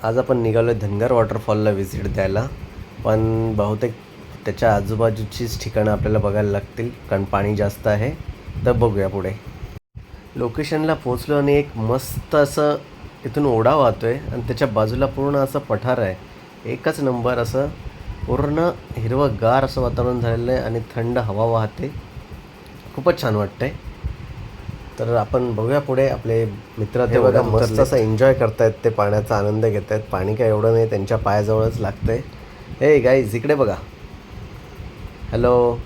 आज आपण निघालो आहे धनगर वॉटरफॉलला व्हिजिट द्यायला, पण बहुतेक त्याच्या आजूबाजूचीच ठिकाणं आपल्याला बघायला लागतील कारण पाणी जास्त आहे. तर बघूया पुढे. लोकेशनला पोचलो आणि एक मस्त असं इथून ओढा वाहतो आहे आणि त्याच्या बाजूला पूर्ण असं पठार आहे. एकच नंबर असं पूर्ण हिरवंगार असं वातावरण झालेलं आहे आणि थंड हवा वाहते. खूपच छान वाटतं आहे. तर आपण बघूया पुढे. आपले मित्र ते बघा मस्त असं एन्जॉय करतायत, ते पाण्याचा आनंद घेत आहेत. पाणी काय एवढं नाही, त्यांच्या पायाजवळच लागतं आहे. हे गाईज इकडे बघा. हॅलो.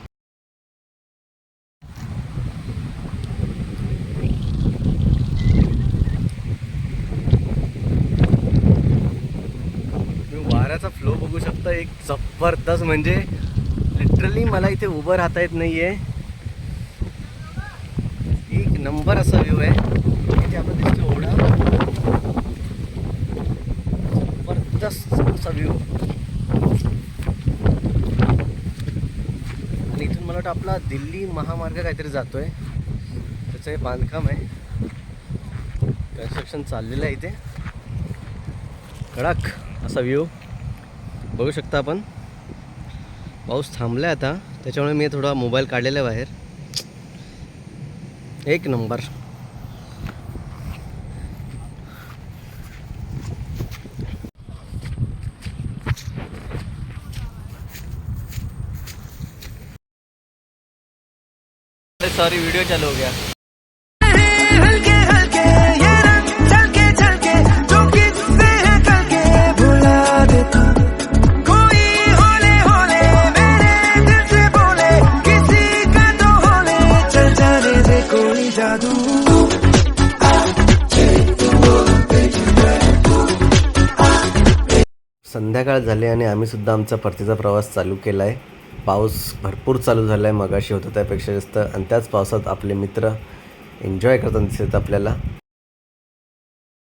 तुम्ही वाऱ्याचा फ्लो बघू शकता, एक जबरदस्त. म्हणजे लिटरली मला इथे उभं राहता येत नाही आहे. एक नंबर असा व्ह्यू आहे. इथे आपण दिसतो ओढा, जबरदस्त असा व्ह्यू. आणि इथून मला वाटतं आपला दिल्ली महामार्ग काहीतरी जातो आहे. त्याचं हे बांधकाम आहे, कन्स्ट्रक्शन चाललेलं आहे इथे. कडक असा व्ह्यू बघू शकता आपण. पाऊस थांबला आहे आता, त्याच्यामुळे मी थोडा मोबाईल काढलेला आहे बाहेर. एक नंबर. सॉरी, वीडियो चालू हो गया. हल्के हल्के ये रंग झलके झलके जो किससे है कल के भुला दे तू. कोई होले होले मेरे दिल से बोले किसी का तो होले चल जाने दे कोई जादू. संध्याकाळ झाली आणि आम्ही सुद्धा आमचा परतीचा प्रवास चालू केला आहे. पाऊस भरपूर चालू झाला आहे, मगाशी होतं त्यापेक्षा जास्त. आणि त्याच पावसात आपले मित्र एन्जॉय करताना दिसत आपल्याला.